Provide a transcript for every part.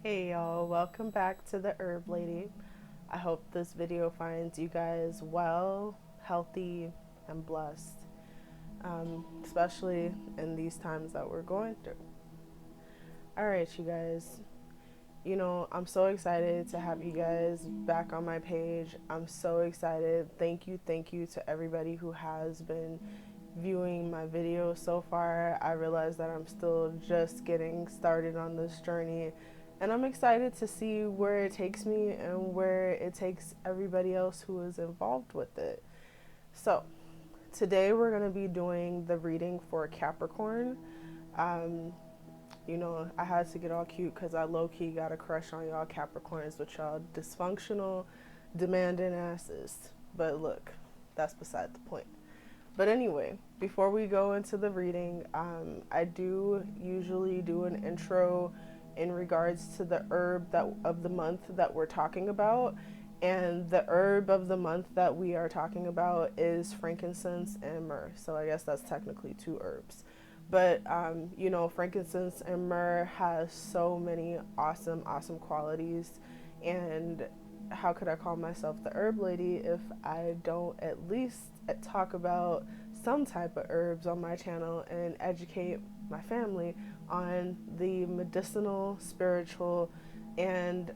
Hey y'all, welcome back to the Herb Lady. I hope this video finds you guys well, healthy, and blessed, especially in these times that we're going through. Alright, you guys, I'm so excited to have you guys back on my page. I'm so excited. Thank you to everybody who has been viewing my videos so far. I realize that I'm still just getting started on this journey, and I'm excited to see where it takes me and where it takes everybody else who is involved with it. So today we're going to be doing the reading for Capricorn. um, I had to get all cute because I low-key got a crush on y'all Capricorns with y'all dysfunctional demanding asses, but look, that's beside the point. But anyway, before we go into the reading, I do usually do an intro in regards to the herb of the month that we're talking about. And the herb of the month that we are talking about is frankincense and myrrh. So I guess that's technically two herbs. But, frankincense and myrrh has so many awesome qualities. And how could I call myself the herb lady if I don't at least talk about some type of herbs on my channel and educate my family on the medicinal, spiritual, and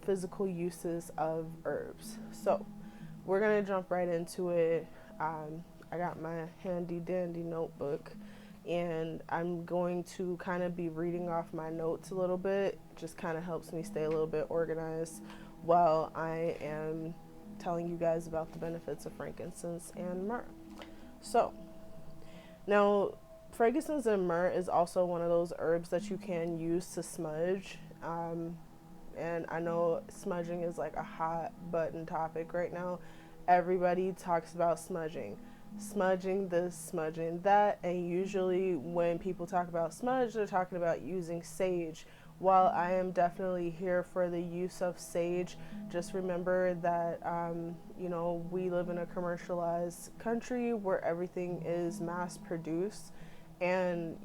physical uses of herbs. So we're gonna jump right into it. I got my handy dandy notebook, and I'm going to kind of be reading off my notes a little bit. Just kind of helps me stay a little bit organized while I am telling you guys about the benefits of frankincense and myrrh. So, now frankincense and myrrh is also one of those herbs that you can use to smudge. And I know smudging is like a hot button topic right now. Everybody talks about smudging this, smudging that, and usually when people talk about smudge, they're talking about using sage. While I am definitely here for the use of sage, just remember that we live in a commercialized country where everything is mass produced and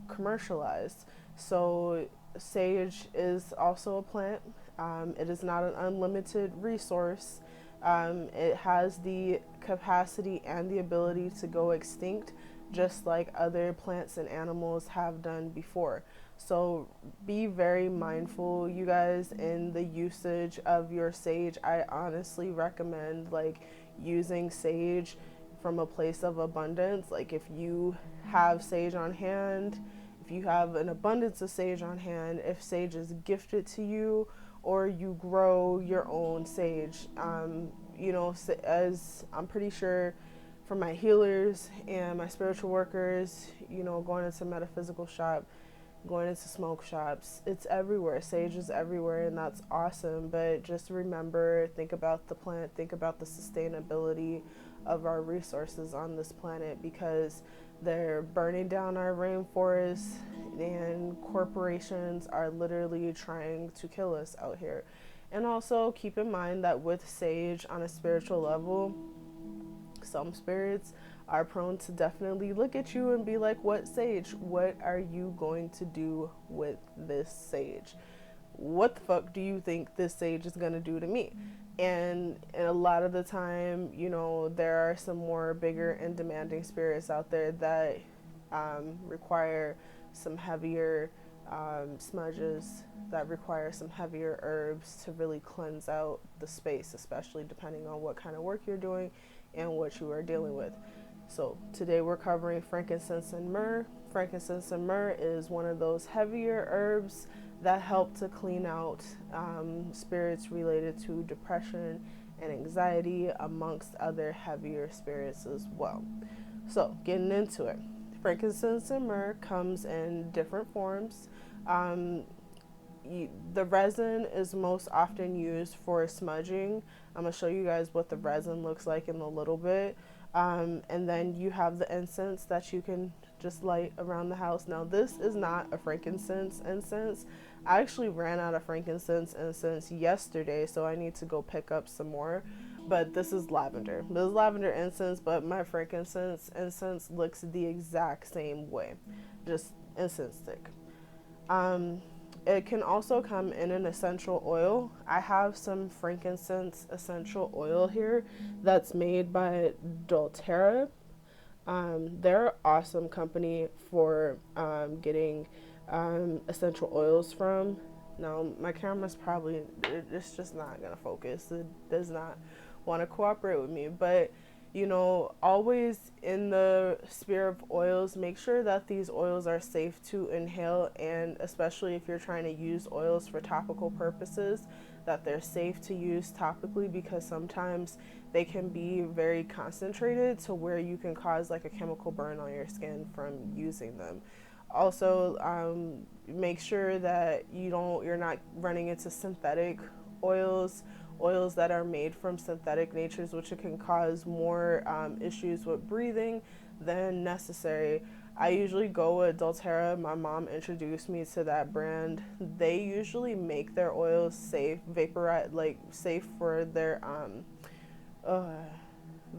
commercialized. So sage is also a plant. It is not an unlimited resource. It has the capacity and the ability to go extinct, just like other plants and animals have done before. So be very mindful, you guys, in the usage of your sage. I honestly recommend using sage from a place of abundance. Like if you have sage on hand, if you have an abundance of sage on hand, if sage is gifted to you, or you grow your own sage. As I'm pretty sure for my healers and my spiritual workers, going into metaphysical shop, going into smoke shops, it's everywhere. Sage is everywhere, and that's awesome. But just remember, think about the plant, think about the sustainability of our resources on this planet, because they're burning down our rainforests, and corporations are literally trying to kill us out here. And also keep in mind that with sage, on a spiritual level, some spirits are prone to definitely look at you and be like, what sage? What are you going to do with this sage? What the fuck do you think this sage is going to do to me? And a lot of the time, there are some more bigger and demanding spirits out there that require some heavier smudges, that require some heavier herbs to really cleanse out the space, especially depending on what kind of work you're doing and what you are dealing with. So today we're covering frankincense and myrrh. Frankincense and myrrh is one of those heavier herbs that help to clean out spirits related to depression and anxiety, amongst other heavier spirits as well. So getting into it, frankincense and myrrh comes in different forms. The resin is most often used for smudging. I'm going to show you guys what the resin looks like in a little bit. And then you have the incense that you can just light around the house. Now, this is not a frankincense incense. I actually ran out of frankincense incense yesterday, so I need to go pick up some more. But this is lavender. This is lavender incense, but my frankincense incense looks the exact same way. Just incense stick. It can also come in an essential oil. I have some frankincense essential oil here that's made by doTERRA. They're an awesome company for getting essential oils from. Now, my camera's probably, it's just not going to focus. It does not want to cooperate with me. But, you know, always in the sphere of oils, make sure that these oils are safe to inhale. And especially if you're trying to use oils for topical purposes, that they're safe to use topically, because sometimes they can be very concentrated to where you can cause like a chemical burn on your skin from using them. Also, make sure that you're not running into synthetic oils that are made from synthetic natures, which can cause more issues with breathing than necessary. I usually go with doTERRA. My mom introduced me to that brand. They usually make their oils safe, safe for their uh,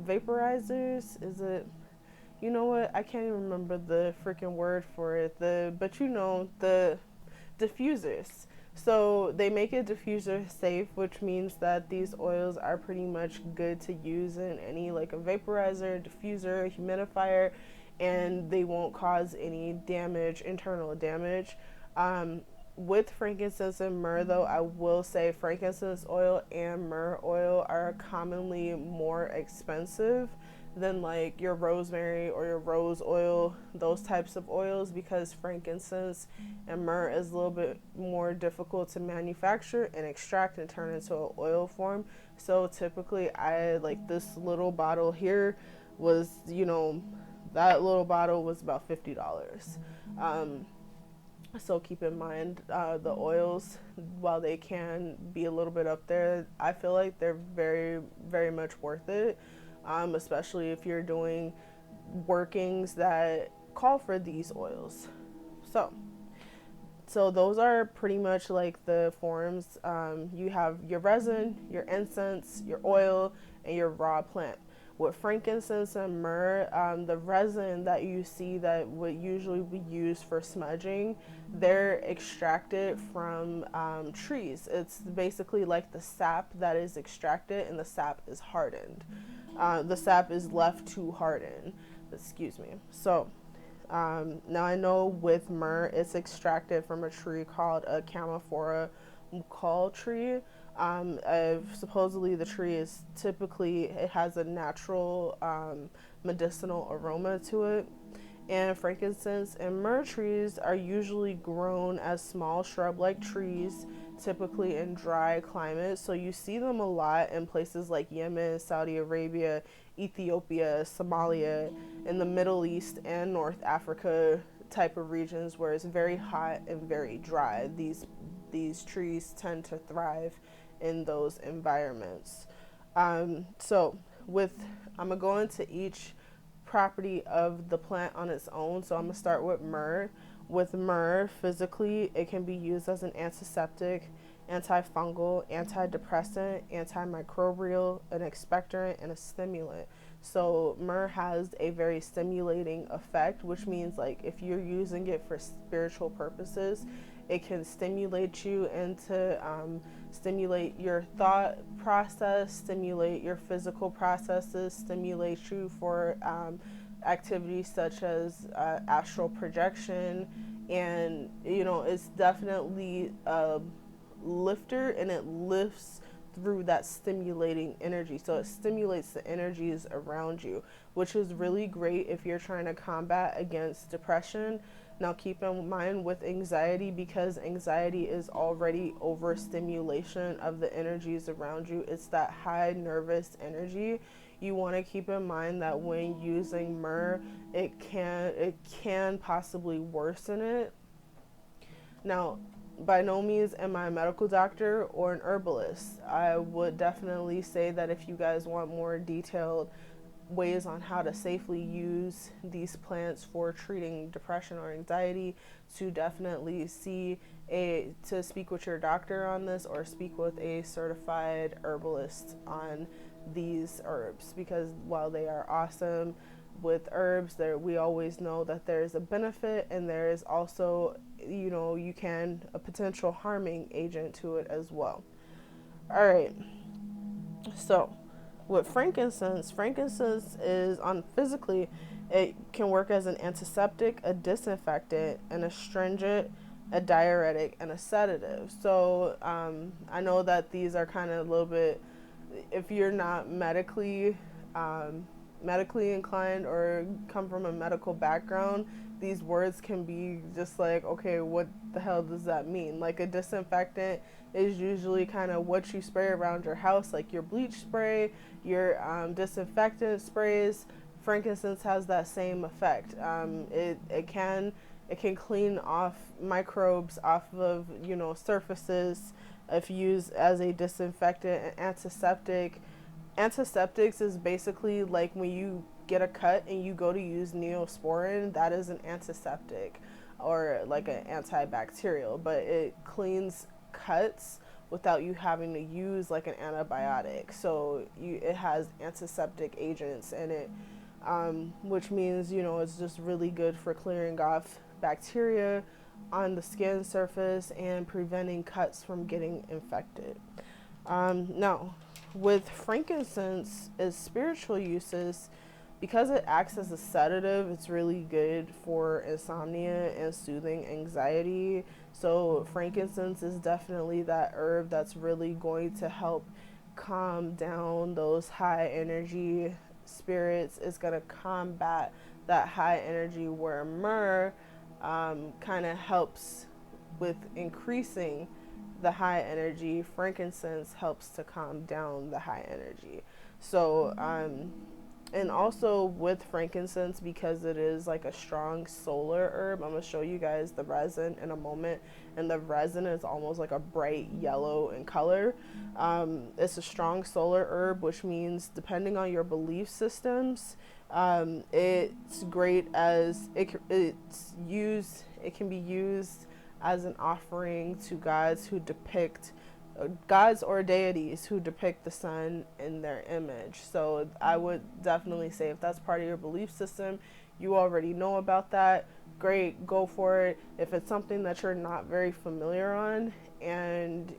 vaporizers. Is it? You know what? I can't even remember the freaking word for it. The diffusers. So they make it diffuser safe, which means that these oils are pretty much good to use in any like a vaporizer, diffuser, humidifier, and they won't cause any damage, internal damage. With frankincense and myrrh, though, I will say frankincense oil and myrrh oil are commonly more expensive than like your rosemary or your rose oil, those types of oils, because frankincense and myrrh is a little bit more difficult to manufacture and extract and turn into an oil form. So typically I like this little bottle here was, that little bottle was about $50. So keep in mind the oils, while they can be a little bit up there, I feel like they're very, very much worth it, especially if you're doing workings that call for these oils. So those are pretty much like the forms. You have your resin, your incense, your oil, and your raw plant. With frankincense and myrrh, the resin that you see that would usually be used for smudging, they're extracted from trees. It's basically like the sap that is extracted, and the sap is hardened. The sap is left to harden. Excuse me. So now I know with myrrh, it's extracted from a tree called a Camophora mucol tree. Supposedly the tree is it has a natural medicinal aroma to it. And frankincense and myrrh trees are usually grown as small shrub-like trees, typically in dry climates. So you see them a lot in places like Yemen, Saudi Arabia, Ethiopia, Somalia, in the Middle East and North Africa type of regions where it's very hot and very dry. These trees tend to thrive in those environments. So I'm gonna go into each property of the plant on its own. So I'm gonna start with myrrh. With myrrh, physically, it can be used as an antiseptic, antifungal, antidepressant, antimicrobial, an expectorant, and a stimulant. So myrrh has a very stimulating effect, which means like if you're using it for spiritual purposes, it can stimulate you into stimulate your thought process, stimulate your physical processes, stimulate you for activities such as astral projection. And it's definitely a lifter, and it lifts through that stimulating energy. So it stimulates the energies around you, which is really great if you're trying to combat against depression. Now keep in mind with anxiety, because anxiety is already overstimulation of the energies around you. It's that high nervous energy. You want to keep in mind that when using myrrh, it can possibly worsen it. Now, by no means am I a medical doctor or an herbalist. I would definitely say that if you guys want more detailed ways on how to safely use these plants for treating depression or anxiety, to definitely to speak with your doctor on this, or speak with a certified herbalist on these herbs, because while they are awesome with herbs, we always know that there's a benefit, and there is also you can a potential harming agent to it as well. All right. So, with frankincense is on physically, it can work as an antiseptic, a disinfectant, an astringent, a diuretic, and a sedative. So, I know that these are kind of a little bit, if you're not medically inclined or come from a medical background, these words can be just like, okay, what the hell does that mean? Like a disinfectant is usually kind of what you spray around your house, like your bleach spray, your disinfectant sprays. Frankincense has that same effect. It can clean off microbes off of surfaces if used as a disinfectant and antiseptic. Antiseptics is basically like when you get a cut and you go to use Neosporin, that is an antiseptic or like an antibacterial, but it cleans cuts without you having to use like an antibiotic. So it has antiseptic agents in it, which means it's just really good for clearing off bacteria on the skin surface and preventing cuts from getting infected. Now, with frankincense, its spiritual uses, because it acts as a sedative, it's really good for insomnia and soothing anxiety. So frankincense is definitely that herb that's really going to help calm down those high energy spirits. It's going to combat that high energy, where myrrh kind of helps with increasing the high energy. Frankincense helps to calm down the high energy. So and also with frankincense, because it is like a strong solar herb, I'm going to show you guys the resin in a moment, and the resin is almost like a bright yellow in color. It's a strong solar herb, which means depending on your belief systems, it's great as it can be used as an offering to gods or deities who depict the sun in their image. So I would definitely say if that's part of your belief system, you already know about that, great, go for it. If it's something that you're not very familiar on, and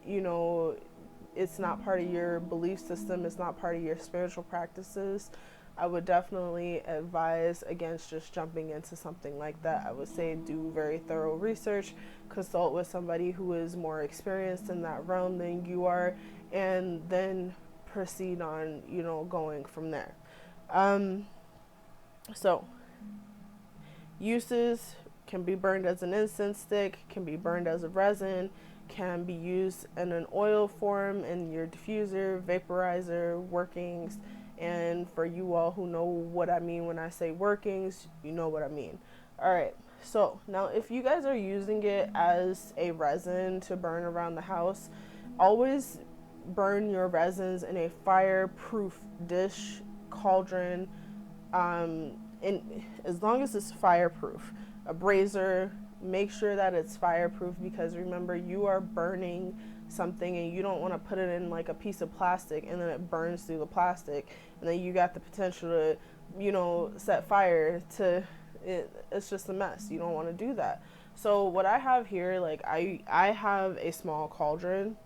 it's not part of your belief system, it's not part of your spiritual practices, I would definitely advise against just jumping into something like that. I would say do very thorough research, consult with somebody who is more experienced in that realm than you are, and then proceed on, going from there. So, uses: can be burned as an incense stick, can be burned as a resin, can be used in an oil form in your diffuser, vaporizer, workings. And for you all who know what I mean when I say workings, you know what I mean. All right. So now if you guys are using it as a resin to burn around the house, always burn your resins in a fireproof dish, cauldron, and as long as it's fireproof. A brazier, make sure that it's fireproof, because remember, you are burning something and you don't want to put it in like a piece of plastic and then it burns through the plastic, and then you got the potential to set fire to it. It's just a mess. You don't want to do that. So what I have here, like I have a small cauldron,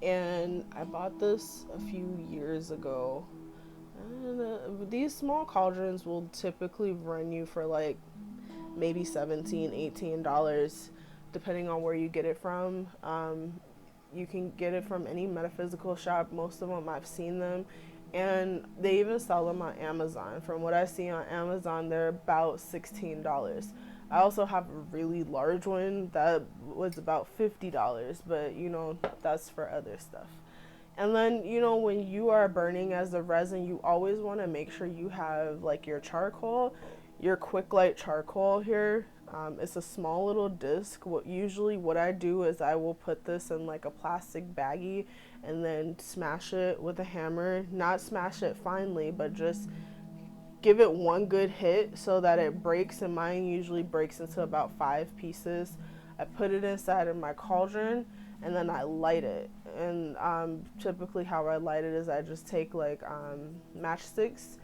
and I bought this a few years ago, and these small cauldrons will typically run you for like maybe $17-18, depending on where you get it from. You can get it from any metaphysical shop. Most of them, I've seen them, and they even sell them on Amazon. From what I see on Amazon, they're about $16. I also have a really large one that was about $50, but that's for other stuff. And then, when you are burning as a resin, you always want to make sure you have like your charcoal, your quick light charcoal here. It's a small little disc. What I do is I will put this in like a plastic baggie and then smash it with a hammer. Not smash it finely, but just give it one good hit so that it breaks, and mine usually breaks into about 5 pieces. I put it inside of my cauldron and then I light it. And typically how I light it is I just take like matchsticks,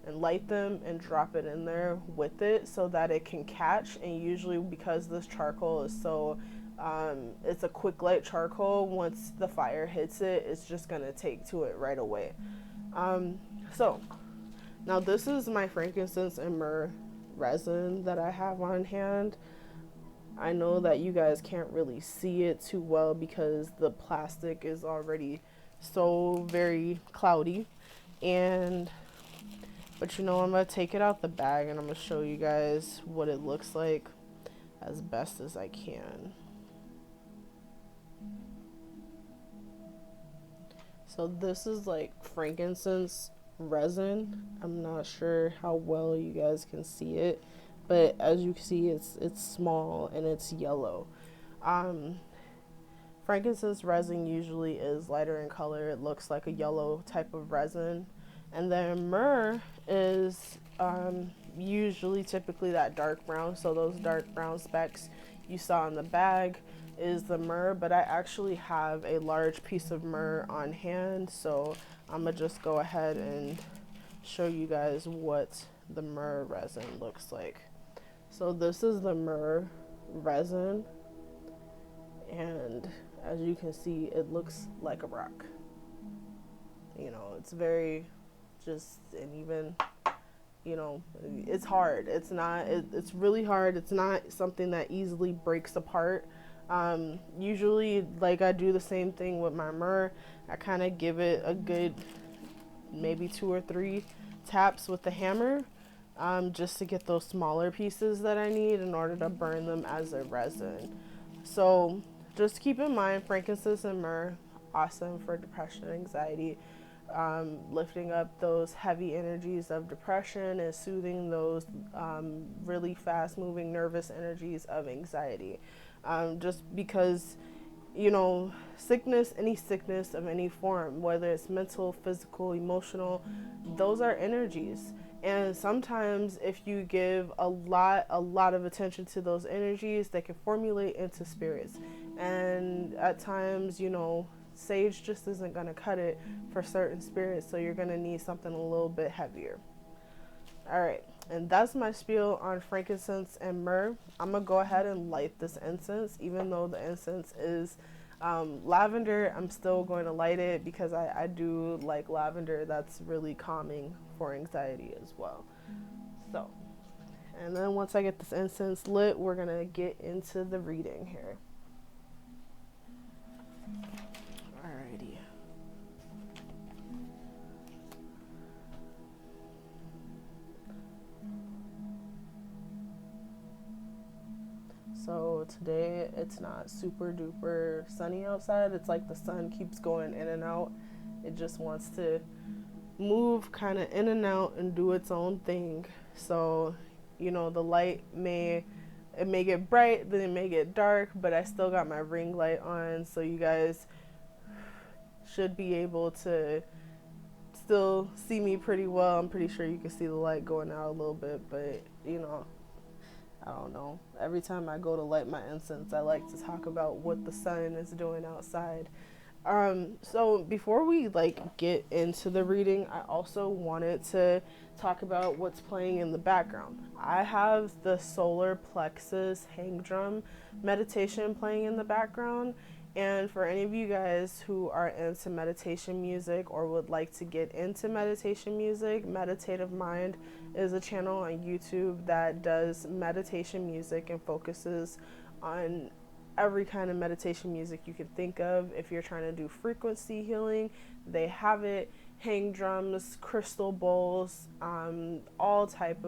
and light them and drop it in there with it so that it can catch. And usually, because this charcoal is so it's a quick light charcoal, once the fire hits it, it's just gonna take to it right away. So now this is my frankincense and myrrh resin that I have on hand. I know that you guys can't really see it too well because the plastic is already so very cloudy. And but I'm gonna take it out the bag and I'm gonna show you guys what it looks like as best as I can. So this is like frankincense resin. I'm not sure how well you guys can see it, but as you can see, it's small and it's yellow. Frankincense resin usually is lighter in color. It looks like a yellow type of resin. And then myrrh is usually typically that dark brown. So those dark brown specks you saw in the bag is the myrrh, but I actually have a large piece of myrrh on hand. So I'm gonna just go ahead and show you guys what the myrrh resin looks like. So this is the myrrh resin, and as you can see, it looks like a rock. It's very just, and even, it's hard. It's really hard. It's not something that easily breaks apart. Usually, like, I do the same thing with my myrrh. I kind of give it a good maybe 2 or 3 taps with the hammer, just to get those smaller pieces that I need in order to burn them as a resin. So just keep in mind, frankincense and myrrh, awesome for depression and anxiety, lifting up those heavy energies of depression and soothing those really fast moving nervous energies of anxiety. Just because, any sickness of any form, whether it's mental, physical, emotional, those are energies. And sometimes if you give a lot of attention to those energies, they can formulate into spirits. And at times, sage just isn't going to cut it for certain spirits, so you're going to need something a little bit heavier. All right, and that's my spiel on frankincense and myrrh. I'm going to go ahead and light this incense. Even though the incense is lavender, I'm still going to light it because I do like lavender. That's really calming for anxiety as well. So, and then once I get this incense lit, we're going to get into the reading here. Alrighty. So today it's not super duper sunny outside. It's like the sun keeps going in and out. It just wants to move kind of in and out and do its own thing. So, the light may get bright, then it may get dark, but I still got my ring light on, so you guys should be able to still see me pretty well. I'm pretty sure you can see the light going out a little bit, but I don't know. Every time I go to light my incense, I like to talk about what the sun is doing outside. So before we get into the reading, I also wanted to talk about what's playing in the background. I have the solar plexus hang drum meditation playing in the background. And for any of you guys who are into meditation music or would like to get into meditation music, Meditative Mind is a channel on YouTube that does meditation music and focuses on every kind of meditation music you can think of. If you're trying to do frequency healing, they have it. Hang drums, crystal bowls, all types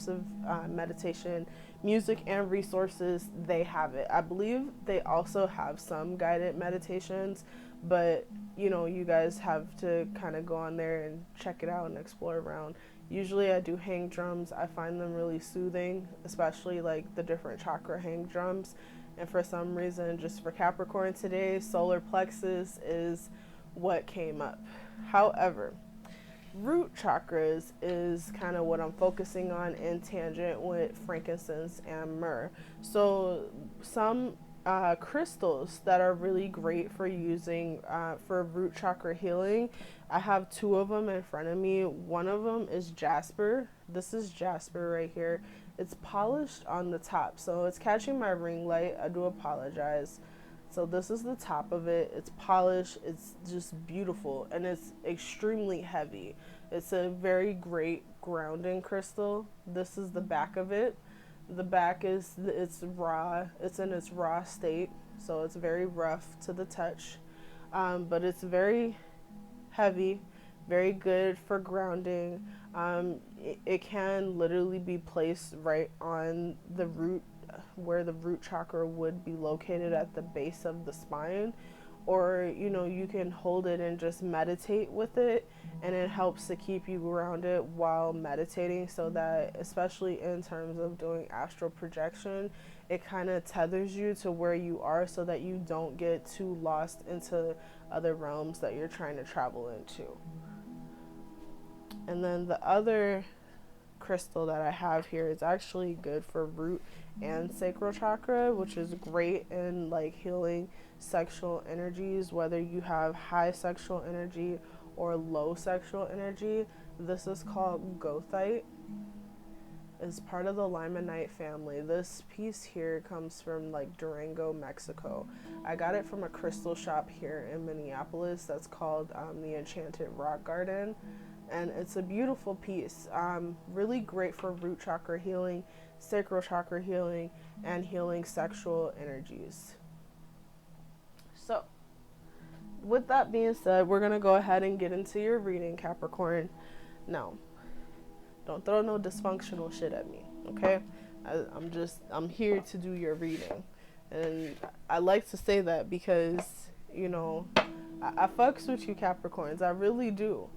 of meditation music and resources, they have it. I believe they also have some guided meditations, but you guys have to kind of go on there and check it out and explore around. Usually I do hang drums. I find them really soothing, especially like the different chakra hang drums. And for some reason, just for Capricorn today, solar plexus is what came up. However, root chakras is kind of what I'm focusing on in tangent with frankincense and myrrh. So some crystals that are really great for using for root chakra healing. I have two of them in front of me. One of them is jasper. This is jasper right here. It's polished on the top, so it's catching my ring light. I do apologize. So this is the top of it. It's polished. It's just beautiful, and it's extremely heavy. It's a very great grounding crystal. This is the back of it. The back is it's raw. It's in its raw state, so it's very rough to the touch, but it's very heavy, very good for grounding. It can literally be placed right on the root, where the root chakra would be located at the base of the spine, or you can hold it and just meditate with it, and it helps to keep you grounded while meditating, so that, especially in terms of doing astral projection, it kind of tethers you to where you are, so that you don't get too lost into other realms that you're trying to travel into. And then the other crystal that I have here is actually good for root and sacral chakra, which is great in like healing sexual energies, whether you have high sexual energy or low sexual energy. This is called goethite. It's part of the limonite family. This piece here comes from like Durango, Mexico. I got it from a crystal shop here in Minneapolis that's called the Enchanted Rock Garden, and it's a beautiful piece. Really great for root chakra healing, sacral chakra healing, and healing sexual energies. So, with that being said, we're going to go ahead and get into your reading, Capricorn. Now, don't throw no dysfunctional shit at me, okay? I'm here to do your reading. And I like to say that because, I fucks with you, Capricorns. I really do.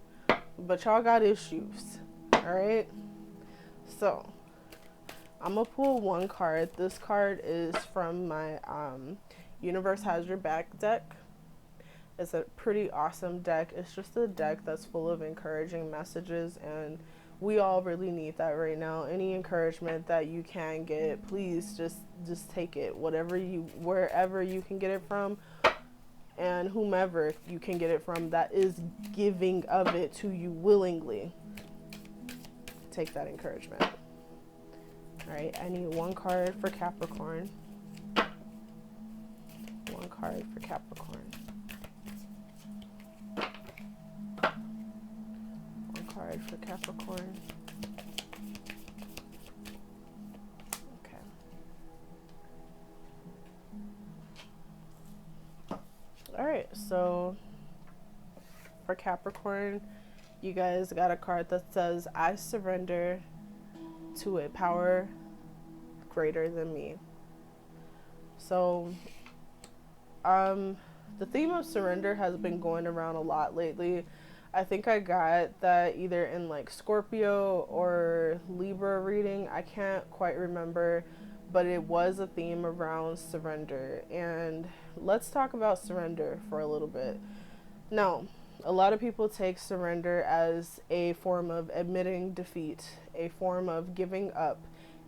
But y'all got issues, alright? So, I'm going to pull one card. This card is from my Universe Has Your Back deck. It's a pretty awesome deck. It's just a deck that's full of encouraging messages, and we all really need that right now. Any encouragement that you can get, please just take it. Wherever you can get it from, and whomever you can get it from that is giving of it to you willingly, take that encouragement. All right, I need one card for Capricorn. One card for Capricorn. One card for Capricorn. Okay. All right, so for Capricorn, you guys got a card that says, I surrender to a power greater than me. So, the theme of surrender has been going around a lot lately. I think I got that either in like Scorpio or Libra reading. I can't quite remember, but it was a theme around surrender. And let's talk about surrender for a little bit. Now, a lot of people take surrender as a form of admitting defeat, a form of giving up,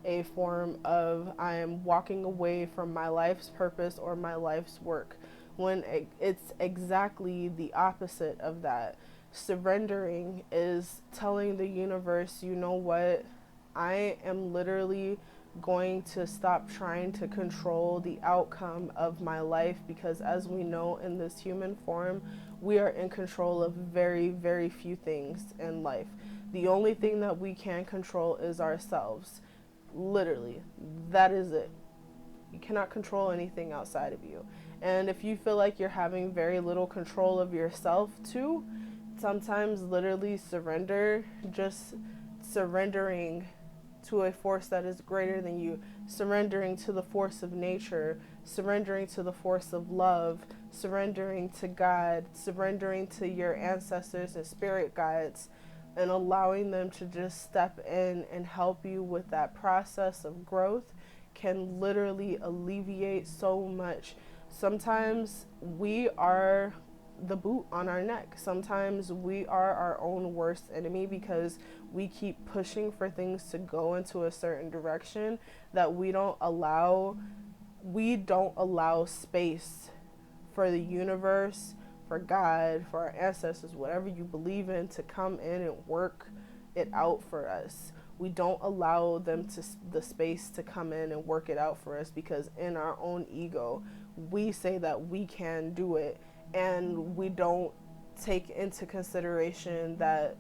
a form of I am walking away from my life's purpose or my life's work, when it's exactly the opposite of that. Surrendering is telling the universe, you know what, I am literally going to stop trying to control the outcome of my life, because as we know, in this human form, we are in control of very, very few things in life. The only thing that we can control is ourselves. Literally, that is it. You cannot control anything outside of you. And if you feel like you're having very little control of yourself too, sometimes literally just surrendering to a force that is greater than you, surrendering to the force of nature, surrendering to the force of love, surrendering to God, surrendering to your ancestors and spirit guides, and allowing them to just step in and help you with that process of growth can literally alleviate so much. Sometimes we are the boot on our neck. Sometimes we are our own worst enemy, because we keep pushing for things to go into a certain direction that we don't allow we don't allow space for the universe, for God, for our ancestors, whatever you believe in, to come in and work it out for us. We don't allow them to the space to come in and work it out for us, because in our own ego, we say that we can do it, and we don't take into consideration that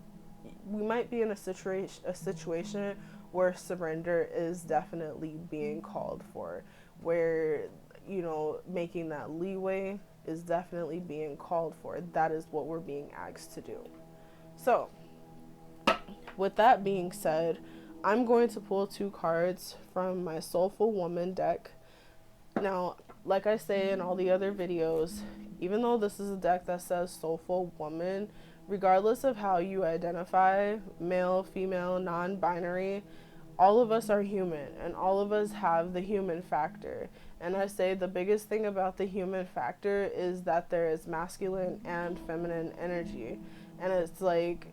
we might be in a situation where surrender is definitely being called for, where, you know, making that leeway is definitely being called for. That is what we're being asked to do. So, with that being said, I'm going to pull 2 cards from my Soulful Woman deck. Now, like I say in all the other videos, even though this is a deck that says Soulful Woman, regardless of how you identify, male, female, non-binary, all of us are human, and all of us have the human factor. And I say the biggest thing about the human factor is that there is masculine and feminine energy. And it's like,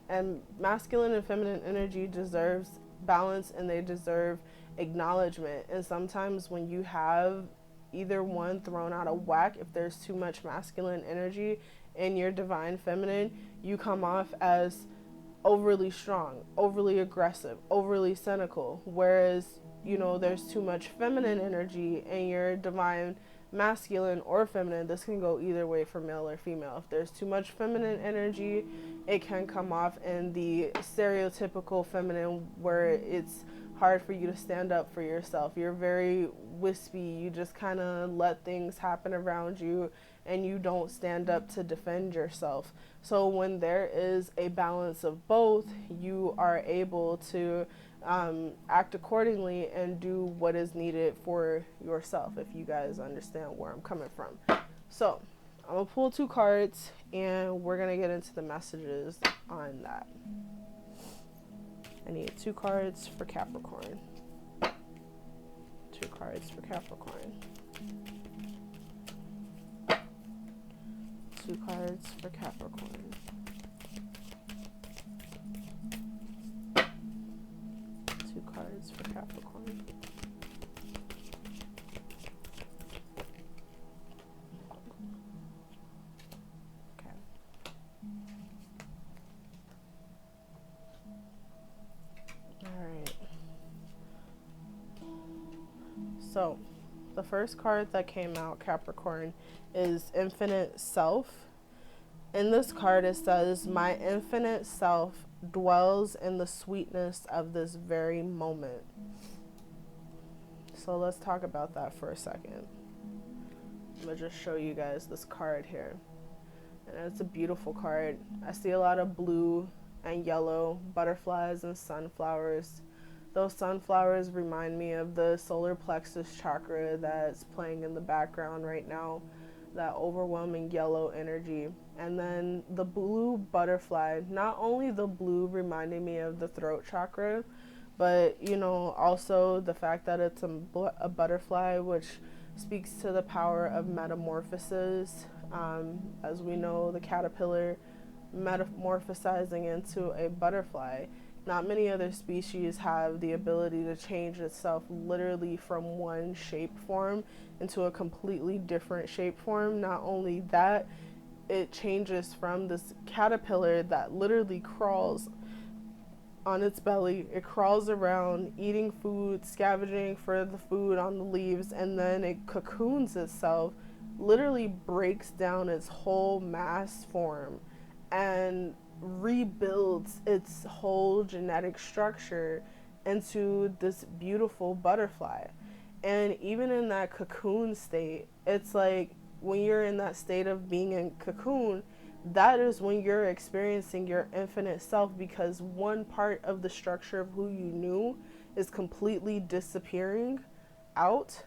and masculine and feminine energy deserves balance, and they deserve acknowledgement. And sometimes when you have either one thrown out of whack, if there's too much masculine energy in your divine feminine, you come off as overly strong, overly aggressive, overly cynical. Whereas, you know, there's too much feminine energy in your divine masculine or feminine. This can go either way for male or female. If there's too much feminine energy, it can come off in the stereotypical feminine, where it's hard for you to stand up for yourself. You're very wispy. You just kind of let things happen around you, and you don't stand up to defend yourself. So when there is a balance of both, you are able to act accordingly and do what is needed for yourself, if you guys understand where I'm coming from. So I'm going to pull 2 cards, and we're going to get into the messages on that. I need 2 cards for Capricorn. 2 cards for Capricorn. 2 cards for Capricorn. 2 cards for Capricorn. Okay. Alright. So, the first card that came out, Capricorn, is Infinite Self. In this card, it says, "My infinite self dwells in the sweetness of this very moment." So let's talk about that for a second. I'm going to just show you guys this card here. And it's a beautiful card. I see a lot of blue and yellow butterflies and sunflowers. Those sunflowers remind me of the solar plexus chakra that's playing in the background right now, that overwhelming yellow energy. And then the blue butterfly, not only the blue reminding me of the throat chakra, but, you know, also the fact that it's a butterfly, which speaks to the power of metamorphosis. As we know, the caterpillar metamorphosizing into a butterfly. Not many other species have the ability to change itself literally from one shape form into a completely different shape form. Not only that, it changes from this caterpillar that literally crawls on its belly. It crawls around eating food, scavenging for the food on the leaves, and then it cocoons itself, literally breaks down its whole mass form and rebuilds its whole genetic structure into this beautiful butterfly. And even in that cocoon state, it's like when you're in that state of being in cocoon, that is when you're experiencing your infinite self, because one part of the structure of who you knew is completely disappearing out,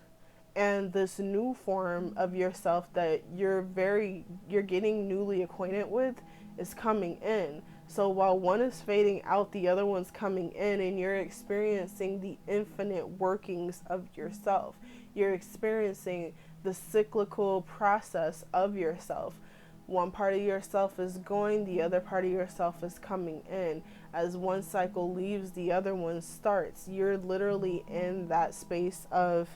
and this new form of yourself that you're getting newly acquainted with is coming in. So while one is fading out, the other one's coming in, and you're experiencing the infinite workings of yourself. You're experiencing the cyclical process of yourself. One part of yourself is going, the other part of yourself is coming in. As one cycle leaves, the other one starts. You're literally in that space of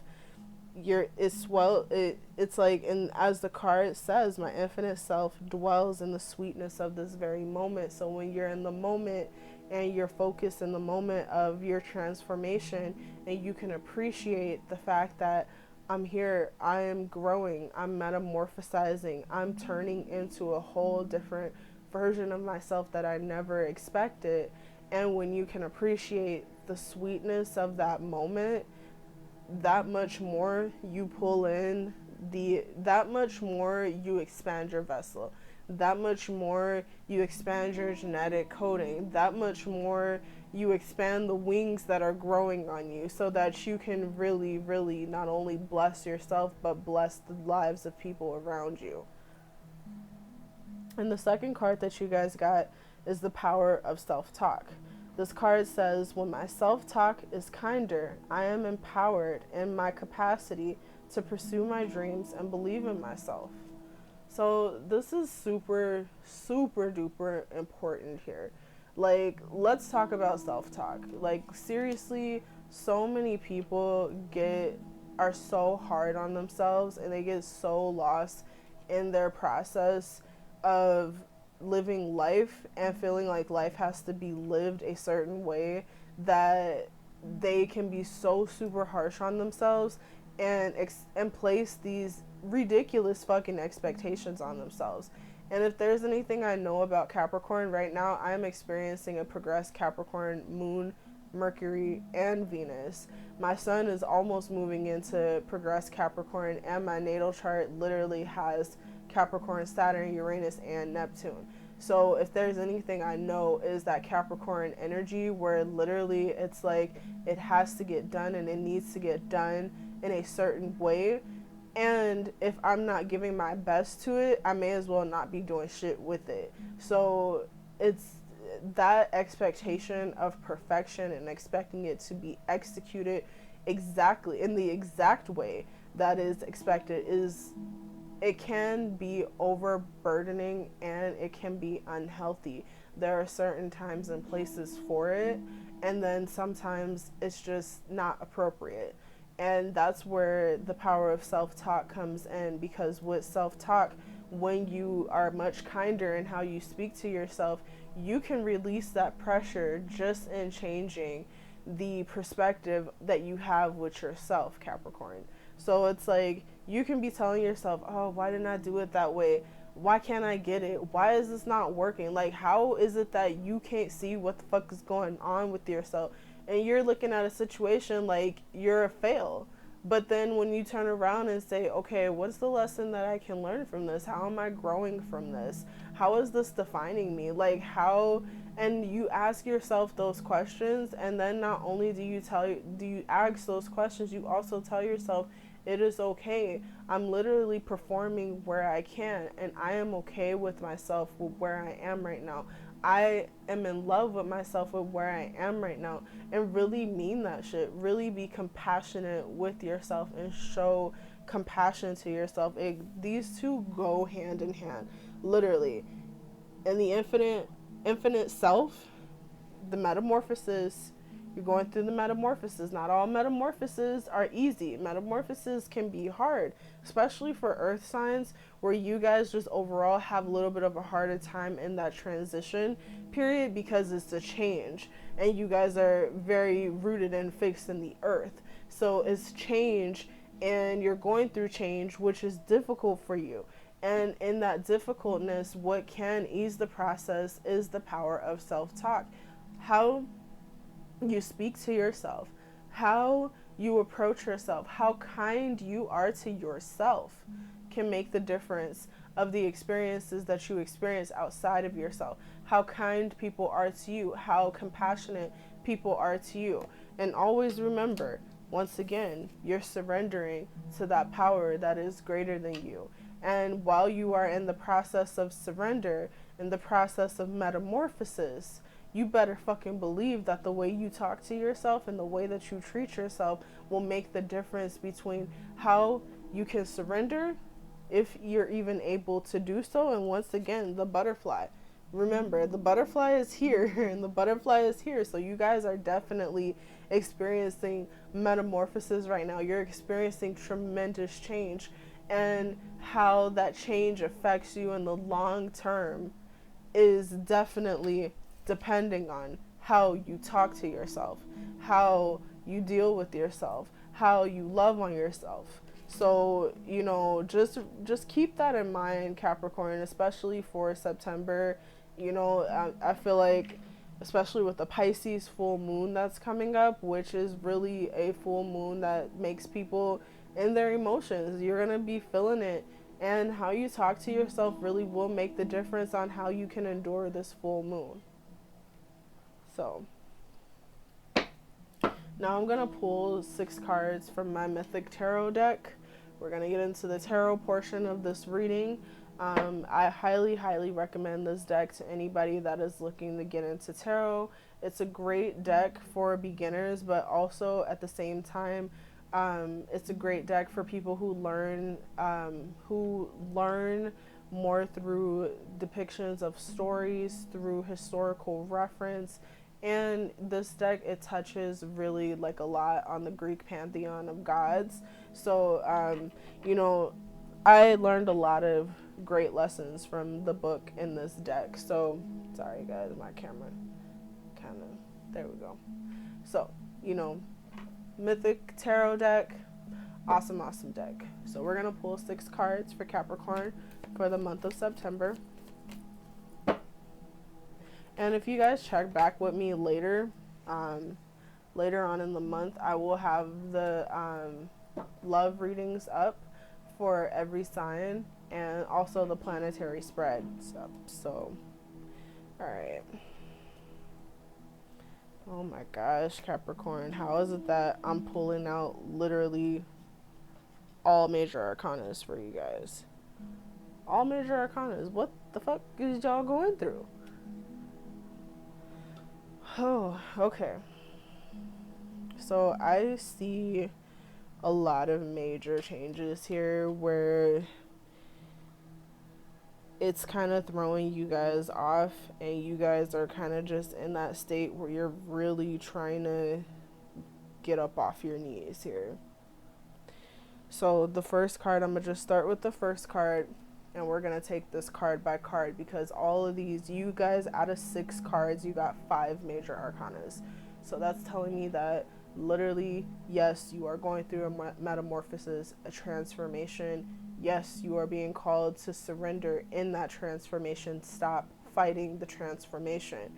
it's like, and as the card says, my infinite self dwells in the sweetness of this very moment. So when you're in the moment and you're focused in the moment of your transformation, and you can appreciate the fact that I'm here, I am growing, I'm metamorphosizing, I'm turning into a whole different version of myself that I never expected. And when you can appreciate the sweetness of that moment, that much more you pull in that much more you expand your vessel, that much more you expand your genetic coding, that much more you expand the wings that are growing on you, so that you can really, really not only bless yourself but bless the lives of people around you. And the second card that you guys got is the power of self-talk. This card says, when my self-talk is kinder, I am empowered in my capacity to pursue my dreams and believe in myself. So this is super, super duper important here. Like, let's talk about self-talk. Like, seriously, so many people are so hard on themselves, and they get so lost in their process of living life and feeling like life has to be lived a certain way, that they can be so super harsh on themselves and place these ridiculous fucking expectations on themselves. And if there's anything I know about Capricorn right now, I'm experiencing a progressed Capricorn moon, Mercury, and Venus. My sun is almost moving into progressed Capricorn, and my natal chart literally has Capricorn, Saturn, Uranus, and Neptune. So if there's anything I know, is that Capricorn energy, where literally it's like it has to get done and it needs to get done in a certain way. And if I'm not giving my best to it, I may as well not be doing shit with it. So it's that expectation of perfection and expecting it to be executed exactly in the exact way that is expected it can be overburdening, and it can be unhealthy. There are certain times and places for it, and then sometimes it's just not appropriate. And that's where the power of self-talk comes in, because with self-talk, when you are much kinder in how you speak to yourself, you can release that pressure just in changing the perspective that you have with yourself, Capricorn. So it's like, you can be telling yourself, oh, why didn't I do it that way? Why can't I get it? Why is this not working? Like, how is it that you can't see what the fuck is going on with yourself? And you're looking at a situation like you're a fail. But then when you turn around and say, okay, what's the lesson that I can learn from this? How am I growing from this? How is this defining me? Like, how? And you ask yourself those questions, and then not only do you ask those questions, you also tell yourself, it is okay. I'm literally performing where I can, and I am okay with myself with where I am right now. I am in love with myself with where I am right now, and really mean that shit. Really be compassionate with yourself and show compassion to yourself. These two go hand in hand, literally. And the infinite self, the metamorphosis, you're going through the metamorphosis. Not all metamorphoses are easy. Metamorphoses can be hard, especially for earth signs, where you guys just overall have a little bit of a harder time in that transition period, because it's a change and you guys are very rooted and fixed in the earth. So it's change, and you're going through change, which is difficult for you. And in that difficultness, what can ease the process is the power of self-talk. How you speak to yourself, how you approach yourself, how kind you are to yourself can make the difference of the experiences that you experience outside of yourself. How kind people are to you, how compassionate people are to you. And always remember, once again, you're surrendering to that power that is greater than you. And while you are in the process of surrender, in the process of metamorphosis, you better fucking believe that the way you talk to yourself and the way that you treat yourself will make the difference between how you can surrender, if you're even able to do so. And once again, the butterfly. remember, the butterfly is here and the butterfly is here. So you guys are definitely experiencing metamorphosis right now. You're experiencing tremendous change, and how that change affects you in the long term is definitely depending on how you talk to yourself, how you deal with yourself, how you love on yourself. So, just keep that in mind, Capricorn, especially for September. I feel like, especially with the Pisces full moon that's coming up, which is really a full moon that makes people in their emotions. You're going to be feeling it. And how you talk to yourself really will make the difference on how you can endure this full moon. So, now I'm going to pull 6 cards from my Mythic Tarot deck. We're going to get into the tarot portion of this reading. I highly, highly recommend this deck to anybody that is looking to get into tarot. It's a great deck for beginners, but also at the same time, it's a great deck for people who learn more through depictions of stories, through historical reference. And this deck, it touches really like a lot on the Greek pantheon of gods. So, I learned a lot of great lessons from the book in this deck. So, sorry guys, my camera kind of, there we go. So, Mythic Tarot deck, awesome deck. So we're going to pull 6 cards for Capricorn for the month of September. And if you guys check back with me later on in the month, I will have the love readings up for every sign, and also the planetary spread. So all right. Oh my gosh, Capricorn, how is it that I'm pulling out literally all major arcanas for you guys? All major arcanas. What the fuck is y'all going through? Oh, okay. So I see a lot of major changes here where it's kind of throwing you guys off, and you guys are kind of just in that state where you're really trying to get up off your knees here. So the first card, I'm going to just start with the first card, and we're going to take this card by card, because all of these, you guys, out of 6 cards, you got 5 major arcanas. So that's telling me that literally, yes, you are going through a metamorphosis, a transformation. Yes, you are being called to surrender in that transformation. Stop fighting the transformation.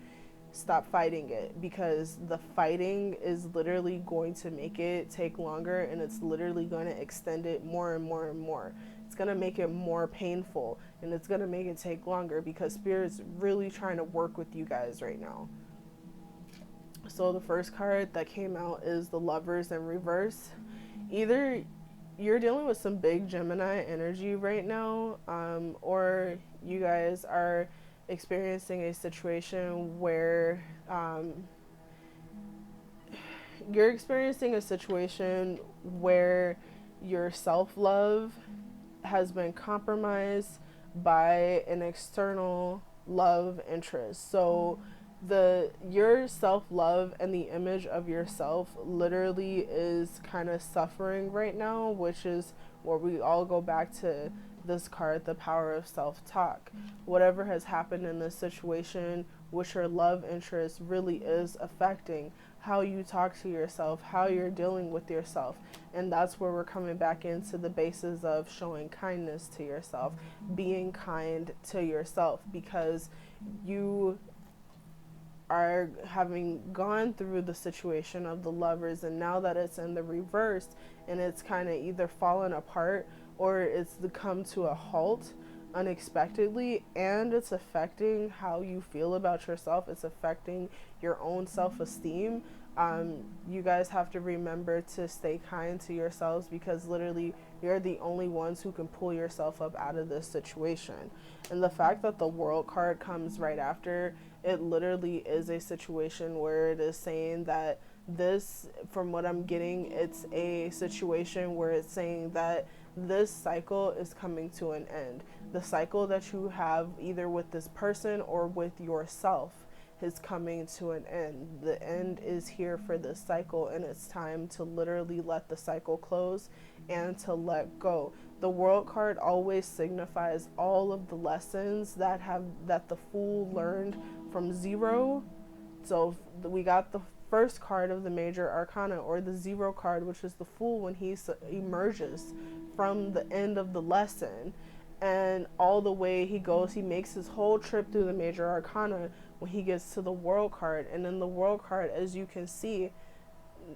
Stop fighting it, because the fighting is literally going to make it take longer, and it's literally going to extend it more and more and more. It's going to make it more painful, and it's going to make it take longer, because Spirit's really trying to work with you guys right now. So the first card that came out is the Lovers in reverse. Either you're dealing with some big Gemini energy right now, or you guys are experiencing a situation where your self-love has been compromised by an external love interest. So your self-love and the image of yourself literally is kind of suffering right now, which is where we all go back to this card, the power of self-talk. Whatever has happened in this situation, which your love interest really is affecting how you talk to yourself, how you're dealing with yourself. And that's where we're coming back into the basis of showing kindness to yourself, being kind to yourself, because you are having gone through the situation of the Lovers, and now that it's in the reverse and it's kind of either fallen apart or it's come to a halt unexpectedly, and it's affecting how you feel about yourself, it's affecting your own self-esteem. You guys have to remember to stay kind to yourselves, because literally you're the only ones who can pull yourself up out of this situation. And the fact that the World card comes right after, it literally is a situation where it is saying that this, from what I'm getting, it's a situation where it's saying that this cycle is coming to an end. The cycle that you have either with this person or with yourself is coming to an end. The end is here for this cycle, and it's time to literally let the cycle close and to let go. The World card always signifies all of the lessons that the Fool learned from zero. So we got the first card of the major arcana, or the zero card, which is the Fool, when he emerges from the end of the lesson, and all the way he goes, he makes his whole trip through the major arcana when he gets to the World card. And in the World card, as you can see,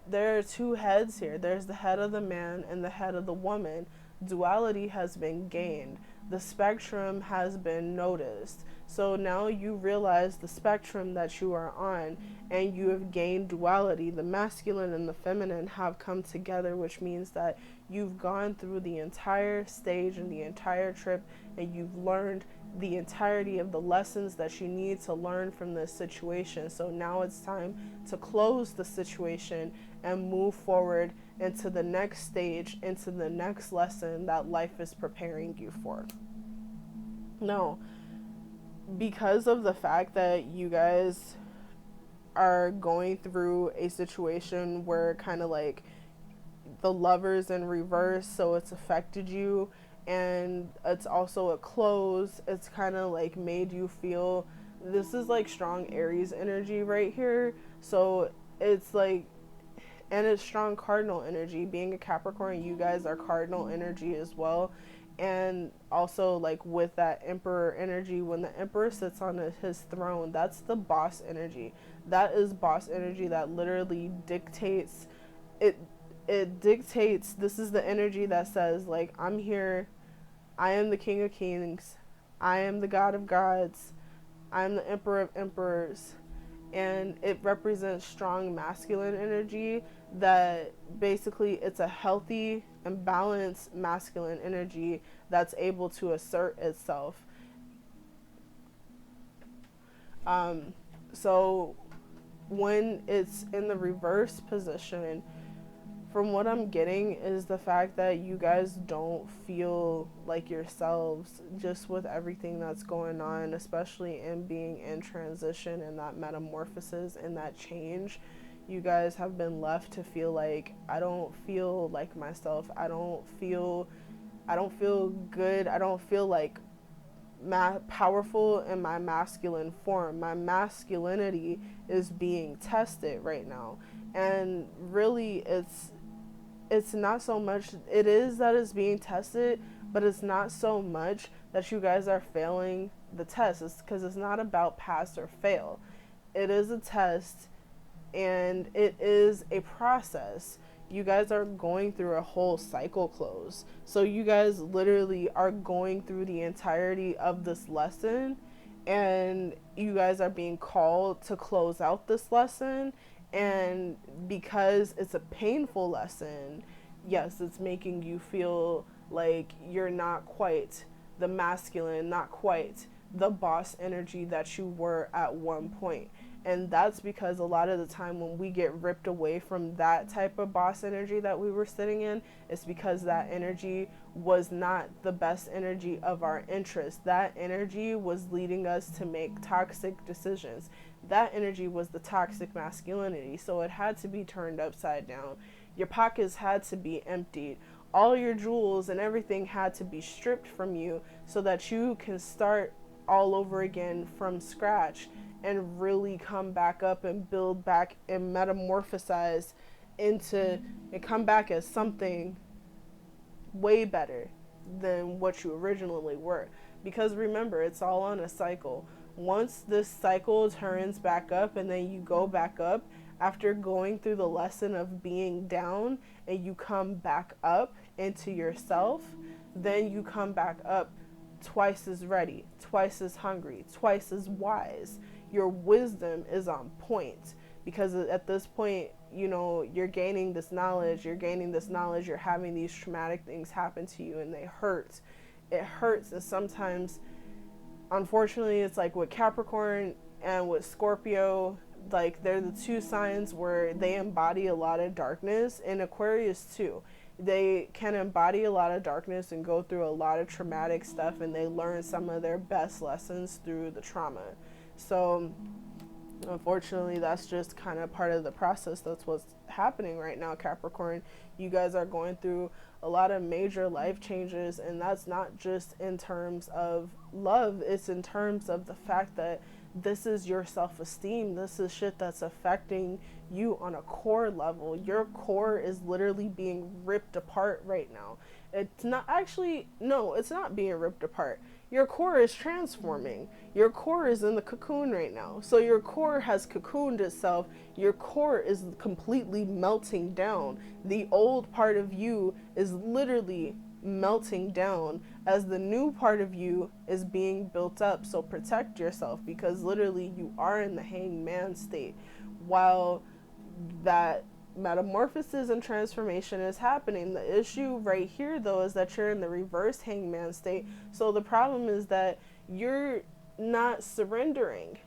there are two heads here. There's the head of the man and the head of the woman. Duality has been gained. The spectrum has been noticed. So now you realize the spectrum that you are on, and you have gained duality. The masculine and the feminine have come together, which means that you've gone through the entire stage and the entire trip, and you've learned the entirety of the lessons that you need to learn from this situation. So now it's time to close the situation and move forward into the next stage, into the next lesson that life is preparing you for. Now, because of the fact that you guys are going through a situation where kind of like the Lover's in reverse, so it's affected you, and it's also a close, it's kind of like made you feel, this is like strong Aries energy right here. So it's like, and it's strong cardinal energy. Being a Capricorn, you guys are cardinal energy as well. And also, like, with that Emperor energy, when the Emperor sits on his throne, that's the boss energy. That is boss energy that literally dictates it. It dictates, this is the energy that says, like, I'm here, I am the King of Kings, I am the God of Gods, I am the Emperor of Emperors. And it represents strong masculine energy, that basically it's a healthy and balanced masculine energy that's able to assert itself. So when it's in the reverse position, from what I'm getting is the fact that you guys don't feel like yourselves, just with everything that's going on, especially in being in transition and that metamorphosis and that change. You guys have been left to feel like, I don't feel like myself. I don't feel good. I don't feel like powerful in my masculine form. My masculinity is being tested right now. And really, it's not so much, it is that it's being tested, but it's not so much that you guys are failing the test. It's because it's not about pass or fail. It is a test, and it is a process. You guys are going through a whole cycle close. So you guys literally are going through the entirety of this lesson, and you guys are being called to close out this lesson. And because it's a painful lesson, yes, it's making you feel like you're not quite the masculine, not quite the boss energy that you were at one point. And that's because a lot of the time when we get ripped away from that type of boss energy that we were sitting in, it's because that energy was not the best energy of our interest. That energy was leading us to make toxic decisions. That energy was the toxic masculinity. So it had to be turned upside down. Your pockets had to be emptied. All your jewels and everything had to be stripped from you so that you can start all over again from scratch and really come back up and build back and metamorphosize into and come back as something way better than what you originally were. Because remember, it's all on a cycle. Once this cycle turns back up and then you go back up after going through the lesson of being down, and you come back up into yourself, then you come back up twice as ready, twice as hungry, twice as wise. Your wisdom is on point, because at this point, you know, you're gaining this knowledge, you're having these traumatic things happen to you, and they hurt. It hurts, and sometimes, unfortunately, it's like with Capricorn and with Scorpio, like they're the two signs where they embody a lot of darkness, and Aquarius too. they can embody a lot of darkness and go through a lot of traumatic stuff, and they learn some of their best lessons through the trauma. So unfortunately, that's just kind of part of the process. That's what's happening right now, Capricorn. You guys are going through a lot of major life changes, and that's not just in terms of love, it's in terms of the fact that this is your self-esteem. This is shit that's affecting you on a core level. Your core is literally being ripped apart right now. It's not actually, no, it's not being ripped apart. Your core is transforming. Your core is in the cocoon right now. So your core has cocooned itself. Your core is completely melting down. The old part of you is literally melting down as the new part of you is being built up. So protect yourself, because literally you are in the hanged man state while that metamorphosis and transformation is happening. The issue right here though is that you're in the reverse hangman state. So the problem is that you're not surrendering.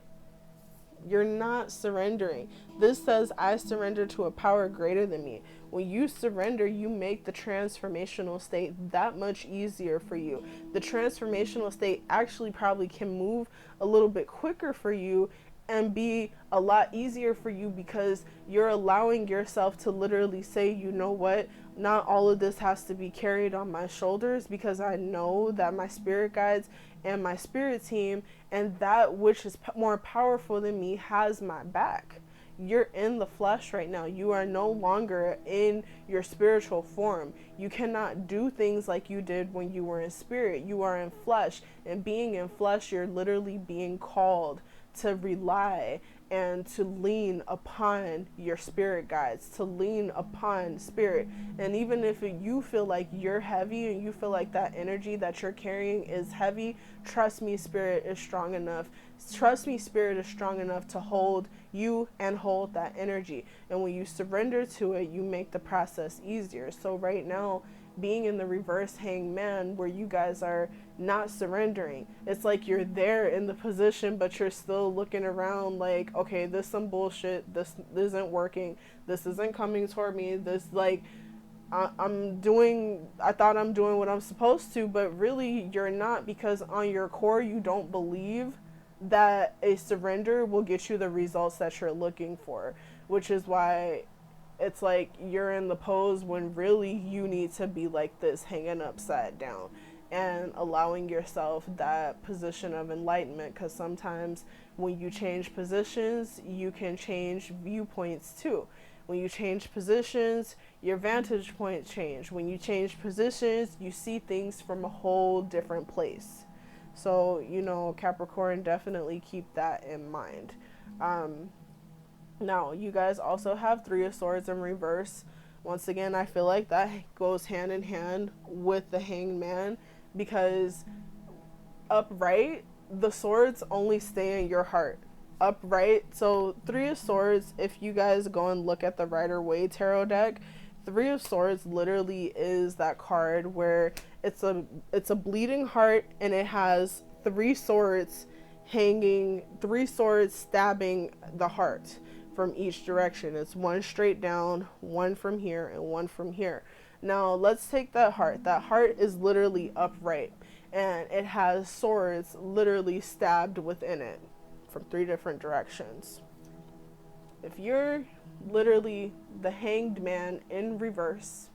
You're not surrendering. This says, I surrender to a power greater than me. When you surrender, you make the transformational state that much easier for you. The transformational state actually probably can move a little bit quicker for you and be a lot easier for you, because you're allowing yourself to literally say, you know what, not all of this has to be carried on my shoulders, because I know that my spirit guides and my spirit team and that which is more powerful than me has my back. You're in the flesh right now. You are no longer in your spiritual form. You cannot do things like you did when you were in spirit. You are in flesh, and being in flesh, you're literally being called to rely and to lean upon your spirit guides, to lean upon spirit. And even if you feel like you're heavy and you feel like that energy that you're carrying is heavy, trust me, spirit is strong enough. Trust me, spirit is strong enough to hold you and hold that energy. And when you surrender to it, you make the process easier. So right now, being in the reverse hangman, where you guys are not surrendering, it's like you're there in the position, but you're still looking around like, okay, this some bullshit, this isn't working, this isn't coming toward me, this like I thought I'm doing what I'm supposed to, but really you're not, because on your core you don't believe that a surrender will get you the results that you're looking for, which is why it's like you're in the pose when really you need to be like this, hanging upside down and allowing yourself that position of enlightenment. Because sometimes when you change positions, you can change viewpoints too. When you change positions, your vantage point change. When you change positions, you see things from a whole different place. So, you know, Capricorn, definitely keep that in mind. Now, you guys also have Three of Swords in reverse. Once again, I feel like that goes hand in hand with the Hanged Man, because upright, the swords only stay in your heart. Upright, so Three of Swords, if you guys go and look at the Rider-Waite tarot deck, Three of Swords literally is that card where it's a bleeding heart, and it has three swords hanging, three swords stabbing the heart from each direction. It's one straight down, one from here, and one from here. Now let's take that heart. That heart is literally upright, and it has swords literally stabbed within it from three different directions. If you're literally the Hanged Man in reverse,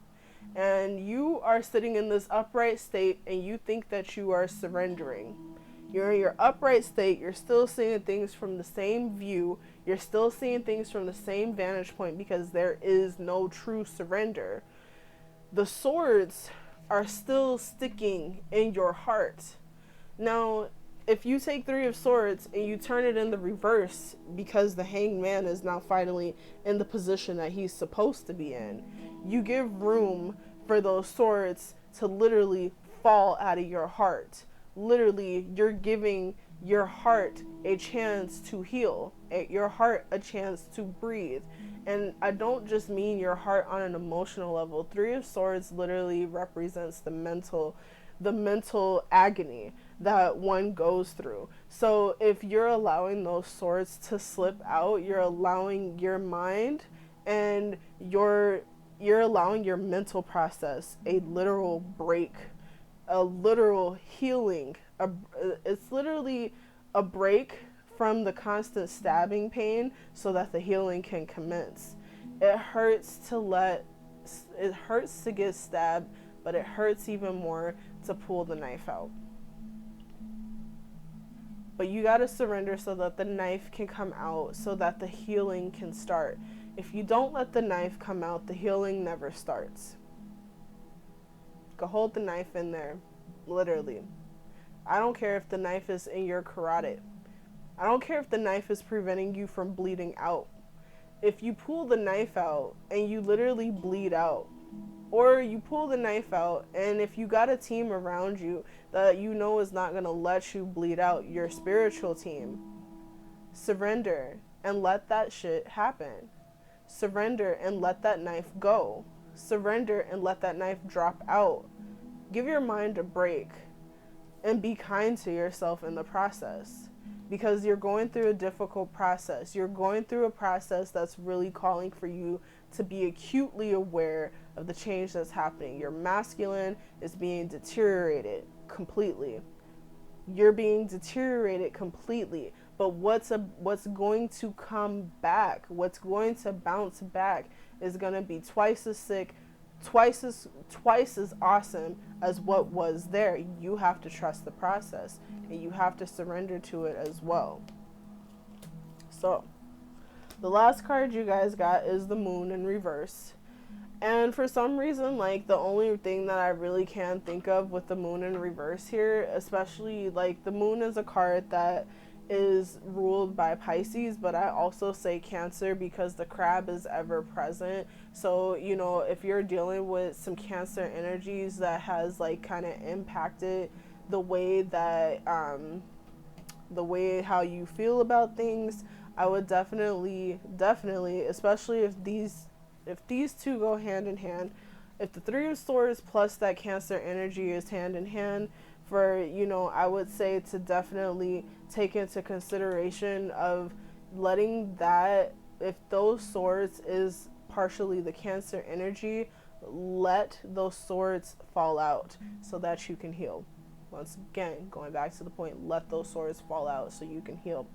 and you are sitting in this upright state and you think that you are surrendering, you're in your upright state, you're still seeing things from the same view, you're still seeing things from the same vantage point, because there is no true surrender. The swords are still sticking in your heart. Now, if you take Three of Swords and you turn it in the reverse, because the Hanged Man is now finally in the position that he's supposed to be in, you give room for those swords to literally fall out of your heart. Literally, you're giving your heart a chance to heal, your heart a chance to breathe. And I don't just mean your heart on an emotional level. Three of Swords literally represents the mental agony that one goes through. So if you're allowing those swords to slip out, you're allowing your mind and your you're allowing your mental process a literal break, a literal healing. It's literally a break from the constant stabbing pain so that the healing can commence. It hurts to get stabbed, but it hurts even more to pull the knife out. But you gotta surrender so that the knife can come out, so that the healing can start. If you don't let the knife come out, the healing never starts. Go hold the knife in there, literally. I don't care if the knife is in your carotid. I don't care if the knife is preventing you from bleeding out. If you pull the knife out and you literally bleed out, or you pull the knife out and if you got a team around you that you know is not going to let you bleed out, your spiritual team, surrender and let that shit happen. Surrender and let that knife go. Surrender and let that knife drop out. Give your mind a break and be kind to yourself in the process. Because you're going through a difficult process. You're going through a process that's really calling for you to be acutely aware of the change that's happening. Your masculine is being deteriorated completely. You're being deteriorated completely. But what's going to come back, what's going to bounce back is going to be twice as sick, twice as awesome as what was there. You have to trust the process and you have to surrender to it as well. So the last card you guys got is the Moon in reverse. And for some reason, like, the only thing that I really can think of with the Moon in reverse here, especially, like, the Moon is a card that is ruled by Pisces, but I also say Cancer because the crab is ever present. So, you know, if you're dealing with some Cancer energies that has, like, kind of impacted the way that, the way how you feel about things, I would definitely, especially if these two go hand in hand, if the Three of Swords plus that Cancer energy is hand in hand, for, you know, I would say to definitely take into consideration of letting that, if those swords is partially the Cancer energy, let those swords fall out so that you can heal. Once again, going back to the point, let those swords fall out so you can heal.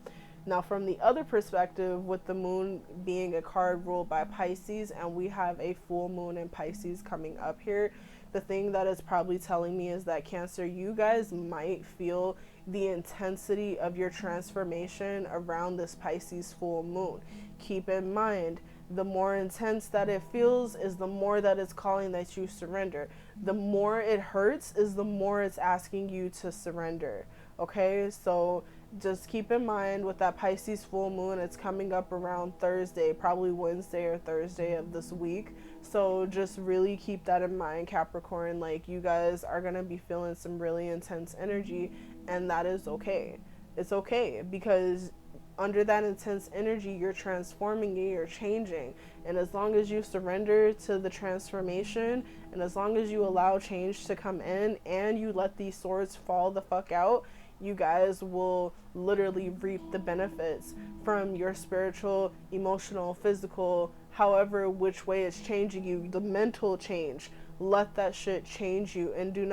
Now, from the other perspective, with the Moon being a card ruled by Pisces, and we have a full moon in Pisces coming up here, the thing that is probably telling me is that Cancer, you guys might feel the intensity of your transformation around this Pisces full moon. Keep in mind, the more intense that it feels is the more that it's calling that you surrender. The more it hurts is the more it's asking you to surrender. Okay, so just keep in mind with that Pisces full moon, it's coming up around Thursday, probably Wednesday or Thursday of this week. So just really keep that in mind, Capricorn. Like, you guys are going to be feeling some really intense energy, and that is okay. It's okay, because under that intense energy, you're transforming and you're changing. And as long as you surrender to the transformation, and as long as you allow change to come in and you let these swords fall the fuck out, you guys will literally reap the benefits from your spiritual, emotional, physical, however which way it's changing you, the mental change. Let that shit change you, and do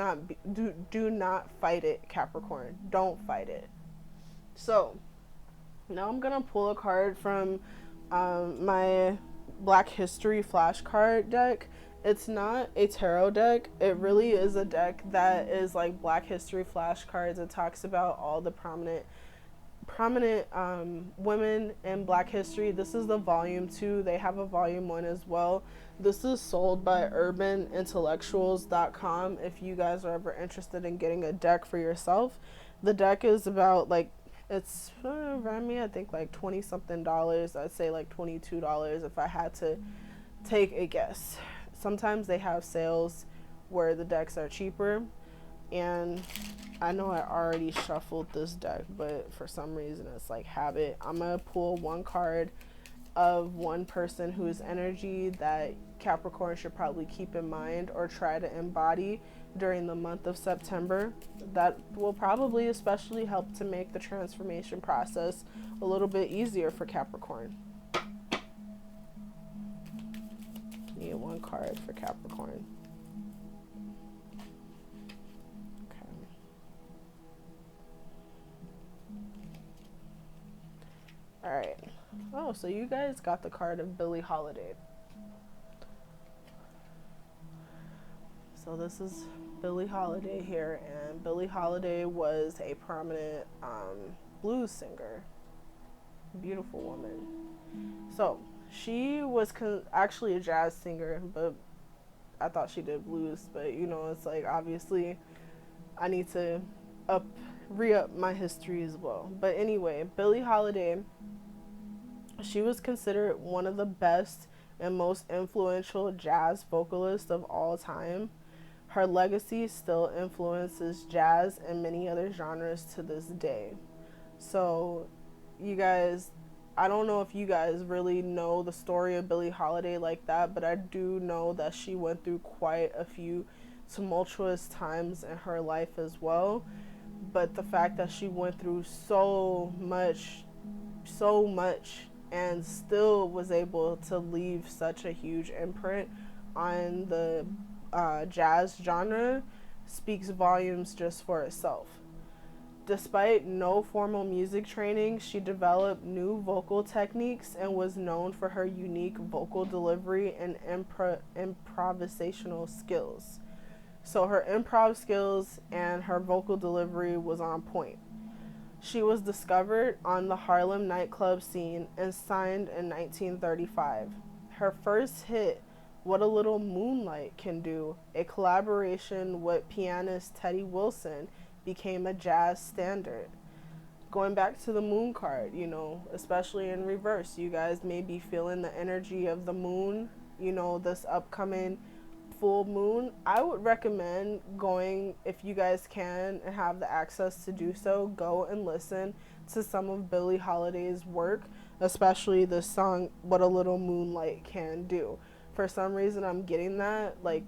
not fight it, Capricorn. Don't fight it. So now I'm gonna pull a card from my Black History flashcard deck. It's not a tarot deck. It really is a deck that is like Black History flashcards. It talks about all the prominent women in Black history. This is the volume 2. They have a volume 1 as well. This is sold by urbanintellectuals.com if you guys are ever interested in getting a deck for yourself. The deck is about, like, it's around me, I think, like $20 something. I'd say like $22 if I had to take a guess. Sometimes they have sales where the decks are cheaper, and I know I already shuffled this deck, but for some reason it's like habit. I'm gonna pull one card of one person whose energy that Capricorn should probably keep in mind or try to embody during the month of September. That will probably especially help to make the transformation process a little bit easier for Capricorn. Need one card for Capricorn. Okay. All right. Oh, so you guys got the card of Billie Holiday. So this is Billie Holiday here, and Billie Holiday was a prominent blues singer. Beautiful woman. So she was actually a jazz singer, but I thought she did blues. But you know, it's like obviously I need to re-up my history as well. But anyway, Billie Holiday, she was considered one of the best and most influential jazz vocalists of all time. Her legacy still influences jazz and many other genres to this day. So, you guys, I don't know if you guys really know the story of Billie Holiday like that, but I do know that she went through quite a few tumultuous times in her life as well. But the fact that she went through so much, and still was able to leave such a huge imprint on the jazz genre speaks volumes just for itself. Despite no formal music training, she developed new vocal techniques and was known for her unique vocal delivery and improvisational skills. So her improv skills and her vocal delivery was on point. She was discovered on the Harlem nightclub scene and signed in 1935. Her first hit, What a Little Moonlight Can Do, a collaboration with pianist Teddy Wilson, became a jazz standard. Going back to the moon card, you know, especially in reverse, you guys may be feeling the energy of the moon, you know, this upcoming full moon. I would recommend going, if you guys can and have the access to do so, go and listen to some of Billie Holiday's work, especially the song What a Little Moonlight Can Do. For some reason I'm getting that, like,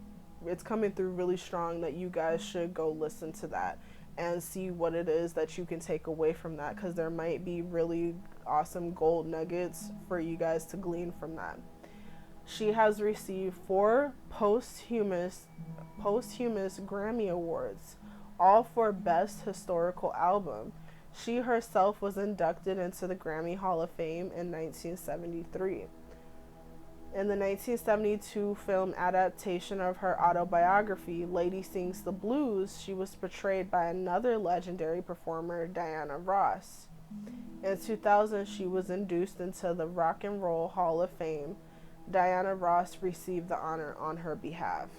it's coming through really strong that you guys should go listen to that and see what it is that you can take away from that, because there might be really awesome gold nuggets for you guys to glean from that. She has received 4 posthumous Grammy Awards, all for Best Historical Album. She herself was inducted into the Grammy Hall of Fame in 1973. In the 1972 film adaptation of her autobiography, Lady Sings the Blues, she was portrayed by another legendary performer, Diana Ross. In 2000, she was induced into the Rock and Roll Hall of Fame. Diana Ross received the honor on her behalf.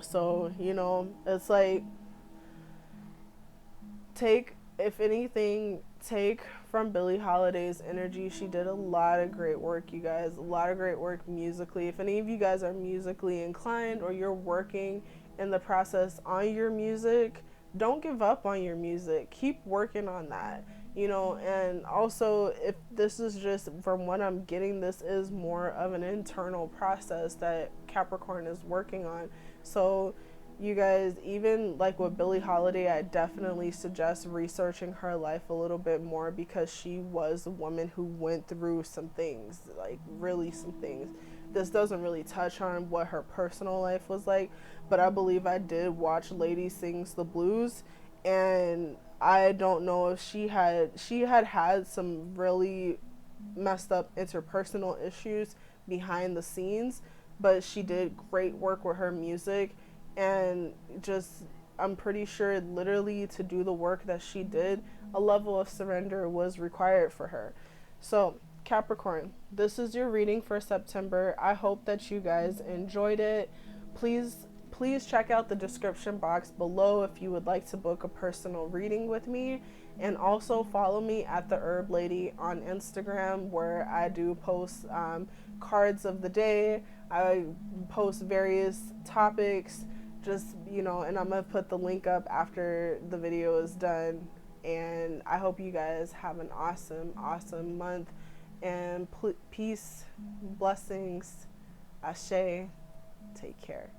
So, you know, it's like, take from Billie Holiday's energy. She did a lot of great work, you guys, a lot of great work musically. If any of you guys are musically inclined or you're working in the process on your music, don't give up on your music. Keep working on that, you know. And also, if this is just from what I'm getting, this is more of an internal process that Capricorn is working on. So you guys, even like with Billie Holiday, I definitely suggest researching her life a little bit more, because she was a woman who went through some things, like really some things. This doesn't really touch on what her personal life was like, but I believe I did watch Lady Sings the Blues, and I don't know if she had some really messed up interpersonal issues behind the scenes, but she did great work with her music. And just, I'm pretty sure literally to do the work that she did, a level of surrender was required for her. So Capricorn, this is your reading for September. I hope that you guys enjoyed it. Please check out the description box below if you would like to book a personal reading with me. And also follow me at the Herb Lady on Instagram, where I do post cards of the day. I post various topics, just, you know, and I'm gonna put the link up after the video is done. And I hope you guys have an awesome month, and peace, blessings, ashe, take care.